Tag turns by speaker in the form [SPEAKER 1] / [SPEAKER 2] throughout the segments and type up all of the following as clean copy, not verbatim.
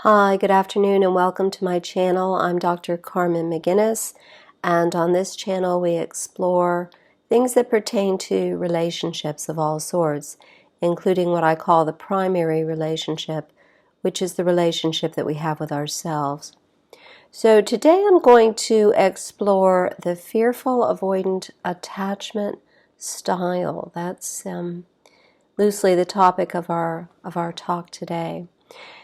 [SPEAKER 1] Hi, good afternoon and welcome to my channel. I'm Dr. Carmen McGinnis, and on this channel we explore things that pertain to relationships of all sorts, including what I call the primary relationship, which is the relationship that we have with ourselves. So today I'm going to explore the fearful avoidant attachment style. That's loosely the topic of our talk today.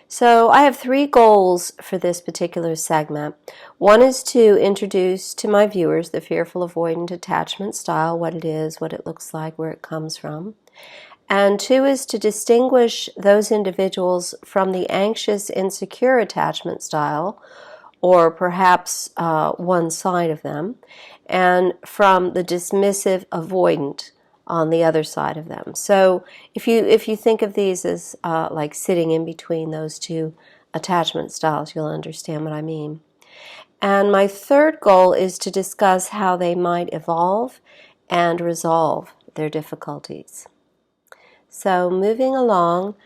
[SPEAKER 1] So I have three goals for this particular segment. One is to introduce to my viewers the fearful avoidant attachment style, what it is, what it looks like, where it comes from. And two is to distinguish those individuals from the anxious insecure attachment style, or perhaps one side of them, and from the dismissive avoidant on the other side of them. So if you think of these as like sitting in between those two attachment styles, you'll understand what I mean. And my third goal is to discuss how they might evolve and resolve their difficulties. So moving along,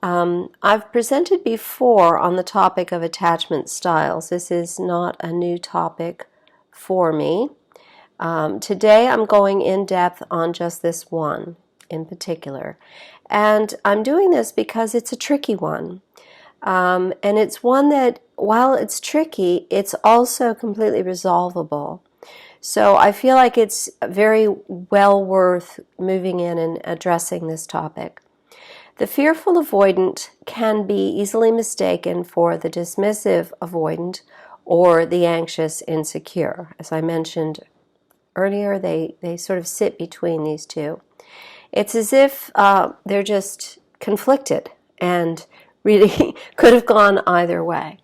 [SPEAKER 1] I've presented before on the topic of attachment styles. This is not a new topic for me. Today I'm going in depth on just this one in particular. And I'm doing this because it's a tricky one. And it's one that, while it's tricky, it's also completely resolvable. So I feel like it's very well worth moving in and addressing this topic. The fearful avoidant can be easily mistaken for the dismissive avoidant or the anxious insecure. As I mentioned earlier, they sort of sit between these two. It's as if they're just conflicted and really could have gone either way.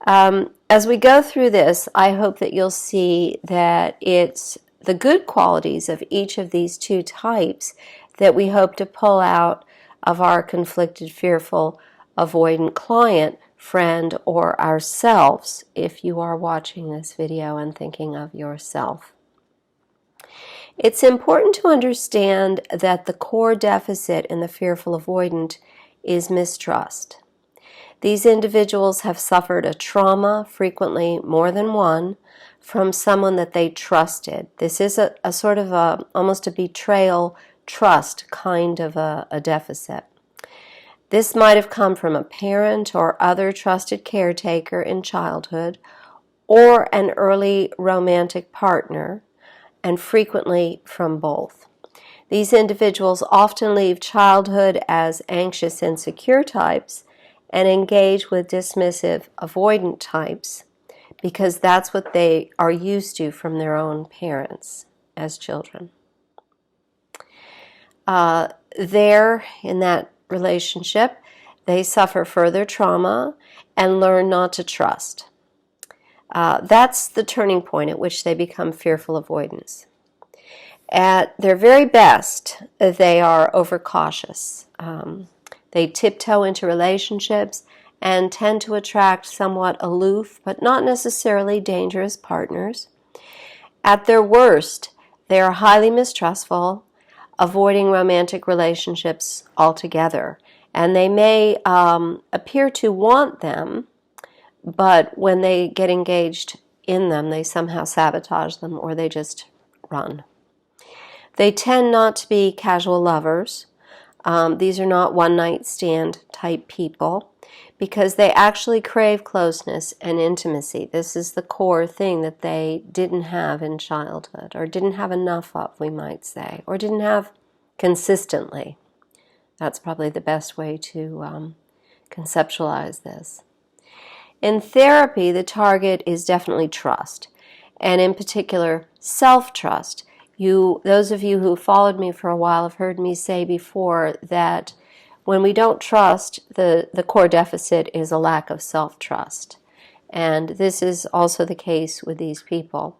[SPEAKER 1] As we go through this, I hope that you'll see that it's the good qualities of each of these two types that we hope to pull out of our conflicted, fearful, avoidant client, friend, or ourselves, if you are watching this video and thinking of yourself. It's important to understand that the core deficit in the fearful avoidant is mistrust. These individuals have suffered a trauma, frequently more than one, from someone that they trusted. This is a sort of almost a betrayal trust kind of a deficit. This might have come from a parent or other trusted caretaker in childhood, or an early romantic partner, and frequently from both. These individuals often leave childhood as anxious insecure types and engage with dismissive avoidant types because that's what they are used to from their own parents as children. There, in that relationship, they suffer further trauma and learn not to trust. That's the turning point at which they become fearful avoidants. At their very best, they are overcautious. They tiptoe into relationships and tend to attract somewhat aloof, but not necessarily dangerous partners. At their worst, they are highly mistrustful, avoiding romantic relationships altogether. And they may appear to want them, but when they get engaged in them, they somehow sabotage them or they just run. They tend not to be casual lovers. These are not one-night stand type people because they actually crave closeness and intimacy. This is the core thing that they didn't have in childhood, or didn't have enough of, we might say, or didn't have consistently. That's probably the best way to conceptualize this. In therapy, the target is definitely trust, and in particular, self-trust. Those of you who followed me for a while have heard me say before that when we don't trust, the core deficit is a lack of self-trust. And this is also the case with these people.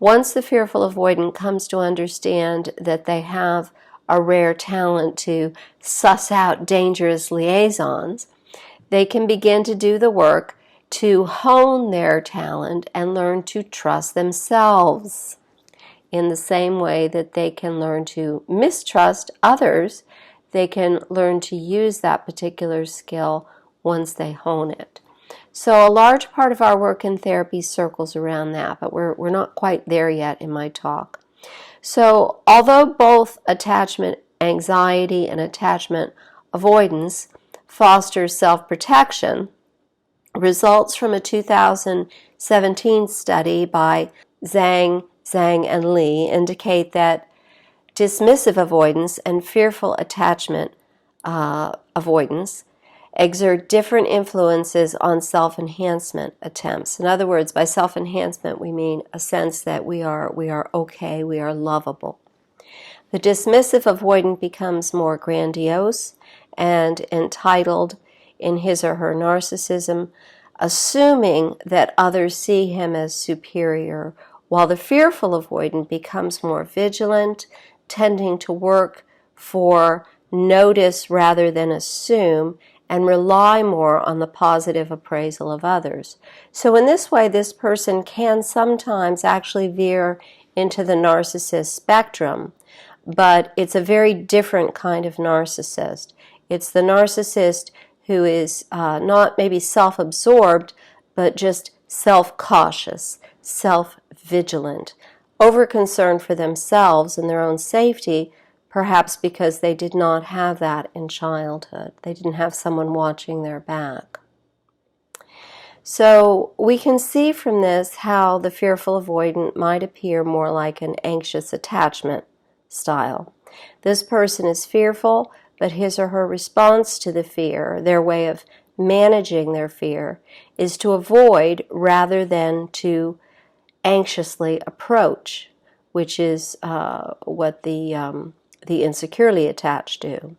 [SPEAKER 1] Once the fearful avoidant comes to understand that they have a rare talent to suss out dangerous liaisons, they can begin to do the work to hone their talent and learn to trust themselves in the same way that they can learn to mistrust others. They can learn to use that particular skill once they hone it. So a large part of our work in therapy circles around that, but we're not quite there yet in my talk. So although both attachment anxiety and attachment avoidance foster self-protection, results from a 2017 study by Zhang, and Li indicate that dismissive avoidance and fearful attachment avoidance exert different influences on self-enhancement attempts. In other words, by self-enhancement we mean a sense that we are okay, we are lovable. The dismissive avoidant becomes more grandiose and entitled in his or her narcissism, assuming that others see him as superior, while the fearful avoidant becomes more vigilant, tending to work for notice rather than assume, and rely more on the positive appraisal of others. So in this way, this person can sometimes actually veer into the narcissist spectrum, but it's a very different kind of narcissist. It's the narcissist who is not maybe self-absorbed, but just self-cautious, self-vigilant, over-concerned for themselves and their own safety, perhaps because they did not have that in childhood. They didn't have someone watching their back. So we can see from this how the fearful avoidant might appear more like an anxious attachment style. This person is fearful, but his or her response to the fear, their way of managing their fear, is to avoid rather than to anxiously approach, which is what the insecurely attached do.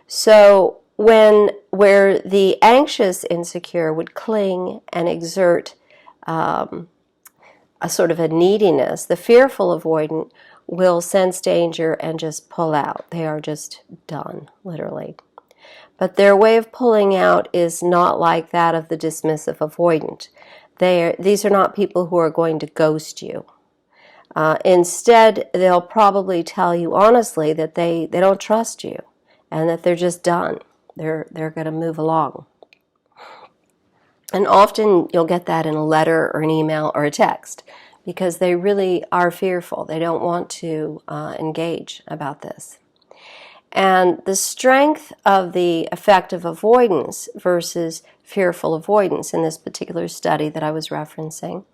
[SPEAKER 1] So where the anxious insecure would cling and exert a sort of a neediness, the fearful avoidant will sense danger and just pull out. They are just done, literally. But their way of pulling out is not like that of the dismissive avoidant. These are not people who are going to ghost you. Instead, they'll probably tell you honestly that they don't trust you and that they're just done. They're going to move along. And often you'll get that in a letter or an email or a text because they really are fearful. They don't want to engage about this. And the strength of the affective avoidance versus fearful avoidance in this particular study that I was referencing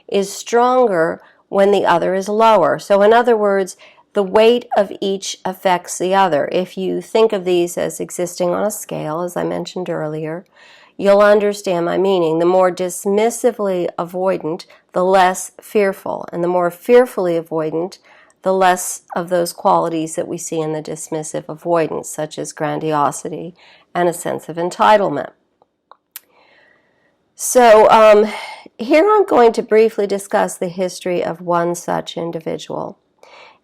[SPEAKER 1] is stronger when the other is lower. So in other words, the weight of each affects the other. If you think of these as existing on a scale, as I mentioned earlier, you'll understand my meaning. The more dismissively avoidant, the less fearful. And the more fearfully avoidant, the less of those qualities that we see in the dismissive avoidance, such as grandiosity and a sense of entitlement. So here I'm going to briefly discuss the history of one such individual.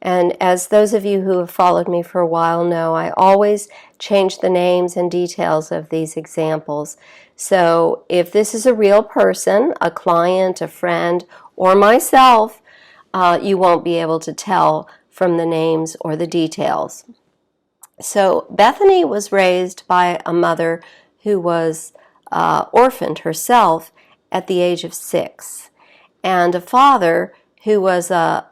[SPEAKER 1] And as those of you who have followed me for a while know, I always change the names and details of these examples. So if this is a real person, a client, a friend, or myself, you won't be able to tell from the names or the details. So Bethany was raised by a mother who was orphaned herself at the age of 6, and a father who was a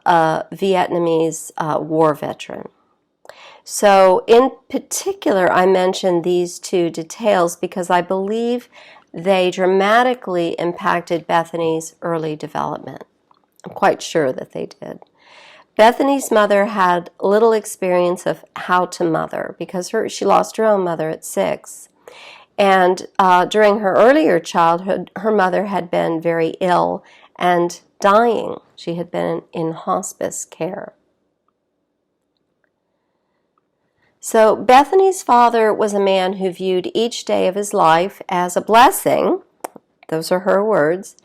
[SPEAKER 1] Vietnamese war veteran. So in particular, I mention these two details because I believe they dramatically impacted Bethany's early development. I'm quite sure that they did. Bethany's mother had little experience of how to mother because she lost her own mother at 6. And during her earlier childhood, her mother had been very ill and dying. She had been in hospice care. So Bethany's father was a man who viewed each day of his life as a blessing, those are her words,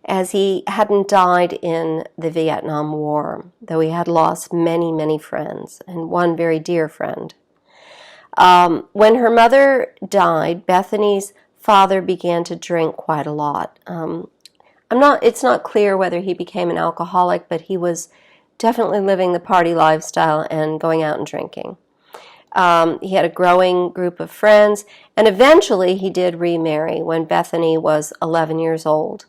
[SPEAKER 1] as he hadn't died in the Vietnam War, though he had lost many, many friends, and one very dear friend. When her mother died, Bethany's father began to drink quite a lot. It's not clear whether he became an alcoholic, but he was definitely living the party lifestyle and going out and drinking. He had a growing group of friends, and eventually he did remarry when Bethany was 11 years old.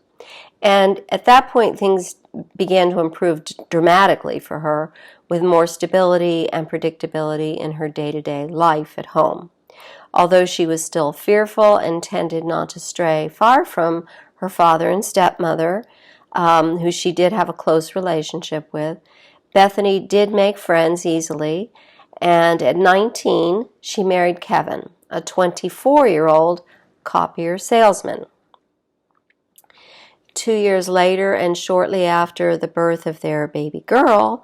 [SPEAKER 1] And at that point, things began to improve dramatically for her, with more stability and predictability in her day-to-day life at home. Although she was still fearful and tended not to stray far from her father and stepmother, who she did have a close relationship with, Bethany did make friends easily, and at 19, she married Kevin, a 24-year-old copier salesman. 2 years later, and shortly after the birth of their baby girl,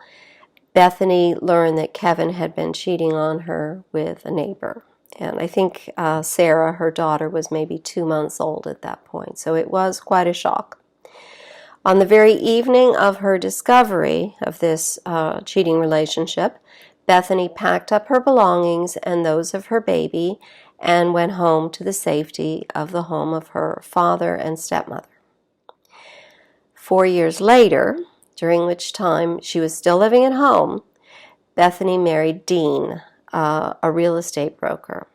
[SPEAKER 1] Bethany learned that Kevin had been cheating on her with a neighbor. And I think Sarah, her daughter, was maybe 2 months old at that point, so it was quite a shock. On the very evening of her discovery of this cheating relationship, Bethany packed up her belongings and those of her baby and went home to the safety of the home of her father and stepmother. 4 years later, during which time she was still living at home, Bethany married Dean, a real estate broker.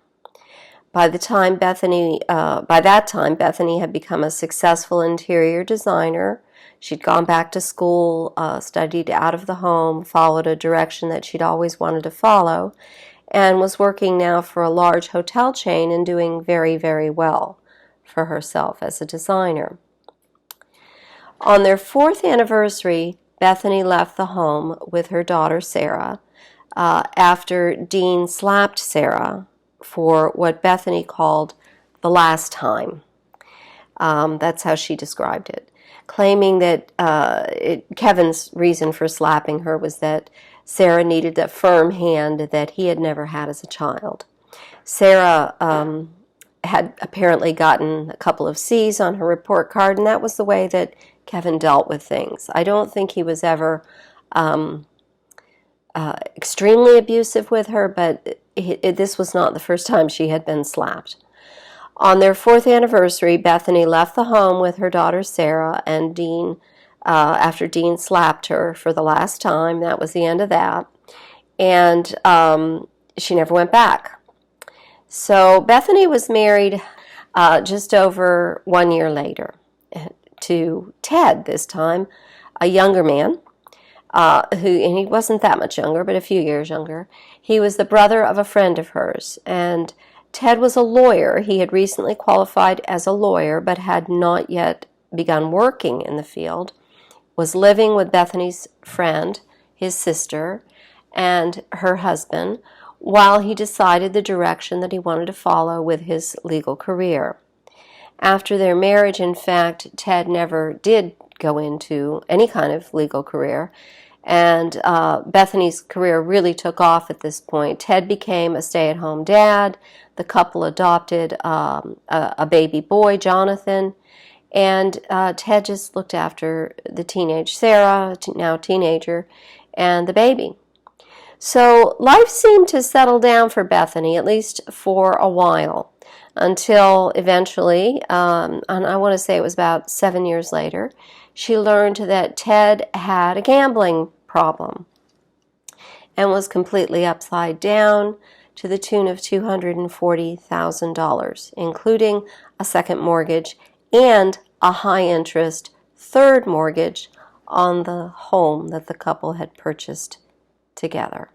[SPEAKER 1] By that time, Bethany had become a successful interior designer. She'd gone back to school, studied out of the home, followed a direction that she'd always wanted to follow, and was working now for a large hotel chain and doing very, very well for herself as a designer. On their 4th anniversary, Bethany left the home with her daughter Sarah after Dean slapped Sarah for what Bethany called the last time. That's how she described it, claiming that Kevin's reason for slapping her was that Sarah needed a firm hand that he had never had as a child. Sarah had apparently gotten a couple of C's on her report card, and that was the way that Kevin dealt with things. I don't think he was ever extremely abusive with her, but this was not the first time she had been slapped. On their 4th anniversary, Bethany left the home with her daughter Sarah and Dean after Dean slapped her for the last time. That was the end of that. And she never went back. So Bethany was married just over 1 year later to Ted this time, a younger man, and he wasn't that much younger, but a few years younger. He was the brother of a friend of hers, and Ted was a lawyer. He had recently qualified as a lawyer, but had not yet begun working in the field, was living with Bethany's friend, his sister, and her husband, while he decided the direction that he wanted to follow with his legal career. After their marriage, in fact, Ted never did go into any kind of legal career, and Bethany's career really took off at this point. Ted became a stay-at-home dad. The couple adopted a baby boy, Jonathan, and Ted just looked after the teenage Sarah, now teenager, and the baby. So life seemed to settle down for Bethany, at least for a while, until eventually, and I want to say it was about 7 years later, she learned that Ted had a gambling problem and was completely upside down to the tune of $240,000, including a second mortgage and a high-interest third mortgage on the home that the couple had purchased together.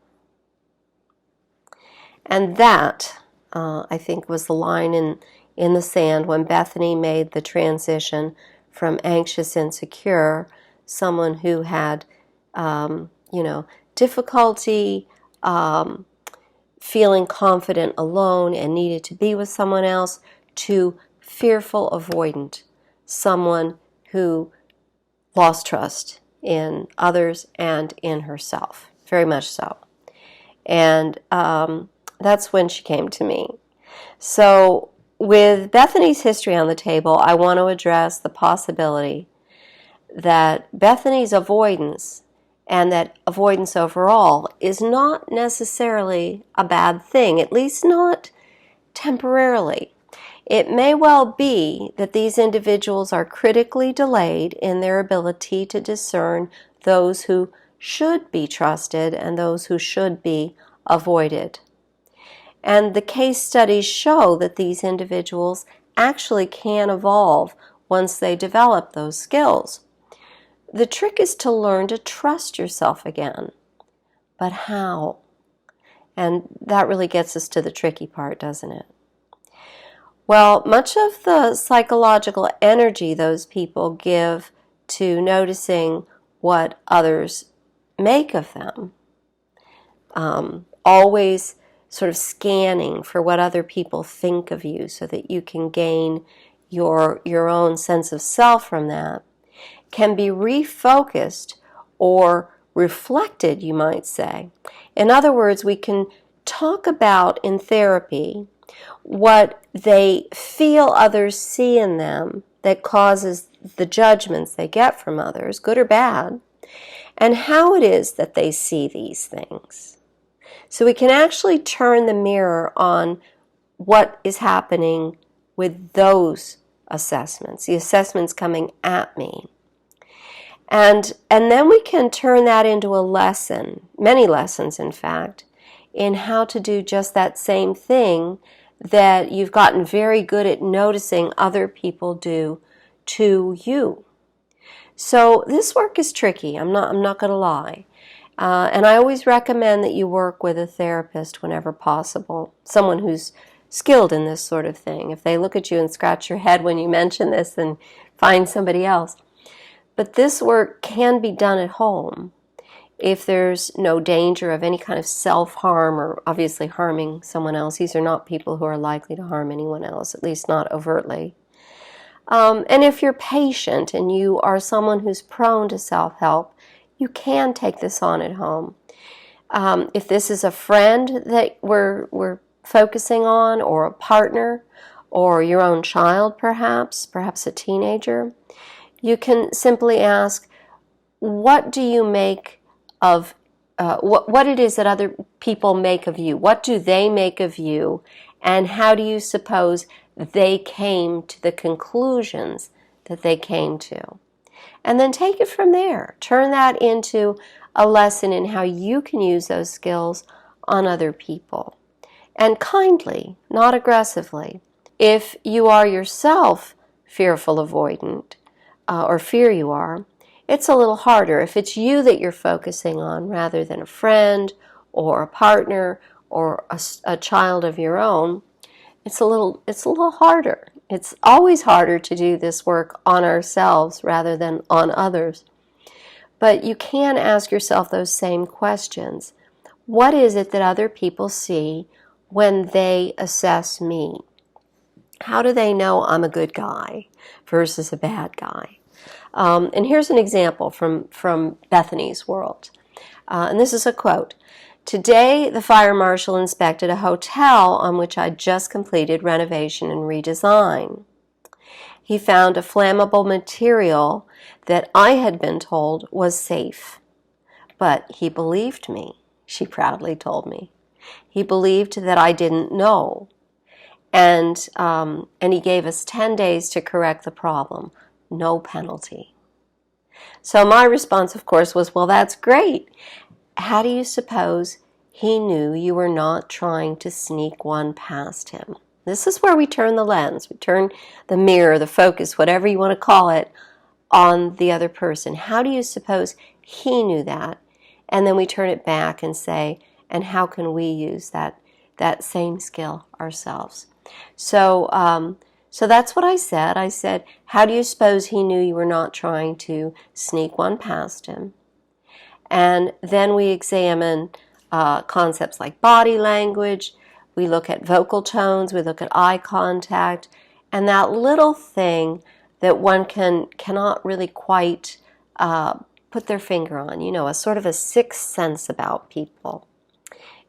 [SPEAKER 1] And that, I think, was the line in the sand when Bethany made the transition from anxious, insecure, someone who had, difficulty feeling confident alone and needed to be with someone else, to fearful, avoidant, someone who lost trust in others and in herself, very much so. And that's when she came to me. So with Bethany's history on the table, I want to address the possibility that Bethany's avoidance, and that avoidance overall, is not necessarily a bad thing, at least not temporarily. It may well be that these individuals are critically delayed in their ability to discern those who should be trusted and those who should be avoided. And the case studies show that these individuals actually can evolve once they develop those skills. The trick is to learn to trust yourself again. But how? And that really gets us to the tricky part, doesn't it? Well, much of the psychological energy those people give to noticing what others make of them, always sort of scanning for what other people think of you so that you can gain your own sense of self from that, can be refocused or reflected, you might say. In other words, we can talk about in therapy what they feel others see in them that causes the judgments they get from others, good or bad, and how it is that they see these things. So we can actually turn the mirror on what is happening with those assessments, the assessments coming at me. And then we can turn that into a lesson, many lessons in fact, in how to do just that same thing that you've gotten very good at noticing other people do to you. So this work is tricky, I'm not going to lie. And I always recommend that you work with a therapist whenever possible, someone who's skilled in this sort of thing. If they look at you and scratch your head when you mention this, then find somebody else. But this work can be done at home if there's no danger of any kind of self-harm or obviously harming someone else. These are not people who are likely to harm anyone else, at least not overtly. And if you're patient and you are someone who's prone to self-help, you can take this on at home. If this is a friend that we're focusing on, or a partner, or your own child perhaps a teenager, you can simply ask, what do you make of, what it is that other people make of you? What do they make of you? And how do you suppose they came to the conclusions that they came to? And then take it from there. Turn that into a lesson in how you can use those skills on other people. And kindly, not aggressively. If you are yourself fearful able, or fear you are, it's a little harder. If it's you that you're focusing on rather than a friend or a partner or a child of your own, it's a little harder. It's always harder to do this work on ourselves rather than on others. But you can ask yourself those same questions. What is it that other people see when they assess me? How do they know I'm a good guy versus a bad guy? And here's an example from Bethany's world. And this is a quote. Today, the fire marshal inspected a hotel on which I'd just completed renovation and redesign. He found a flammable material that I had been told was safe. But he believed me, she proudly told me. He believed that I didn't know. And he gave us 10 days to correct the problem. No penalty. So my response, of course, was, well, that's great. How do you suppose he knew you were not trying to sneak one past him? This is where we turn the lens. We turn the mirror, the focus, whatever you want to call it, on the other person. How do you suppose he knew that? And then we turn it back and say, and how can we use that same skill ourselves? So that's what I said. I said, how do you suppose he knew you were not trying to sneak one past him? And then we examine concepts like body language. We look at vocal tones. We look at eye contact. And that little thing that one cannot really quite put their finger on, a sort of a sixth sense about people.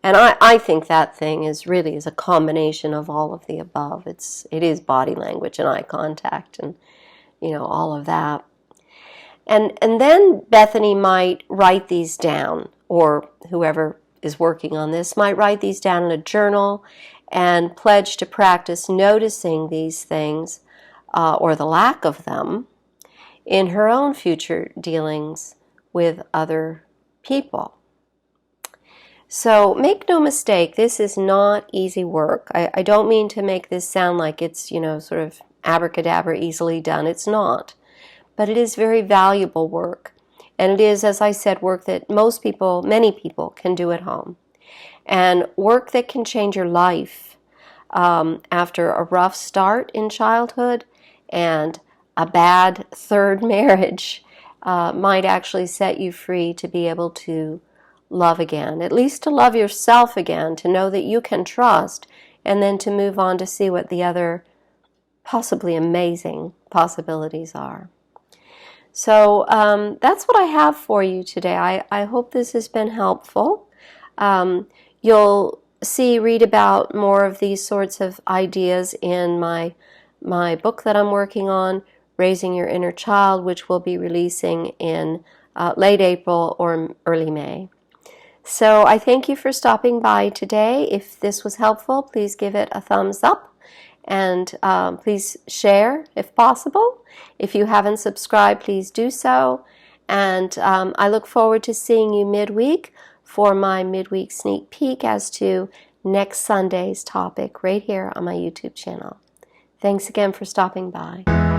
[SPEAKER 1] And I think that thing is a combination of all of the above. It is body language and eye contact and, all of that. And then Bethany might write these down, or whoever is working on this might write these down in a journal and pledge to practice noticing these things, or the lack of them, in her own future dealings with other people. So make no mistake, this is not easy work. I don't mean to make this sound like it's, sort of abracadabra easily done. It's not. But it is very valuable work. And it is, as I said, work that many people can do at home. And work that can change your life after a rough start in childhood and a bad third marriage might actually set you free to be able to love again, at least to love yourself again, to know that you can trust, and then to move on to see what the other possibly amazing possibilities are. So that's what I have for you today. I hope this has been helpful. You'll read about more of these sorts of ideas in my book that I'm working on, Raising Your Inner Child, which will be releasing in late April or early May. So I thank you for stopping by today. If this was helpful, please give it a thumbs up, and please share if possible. If you haven't subscribed, please do so. And I look forward to seeing you midweek for my midweek sneak peek as to next Sunday's topic right here on my YouTube channel. Thanks again for stopping by.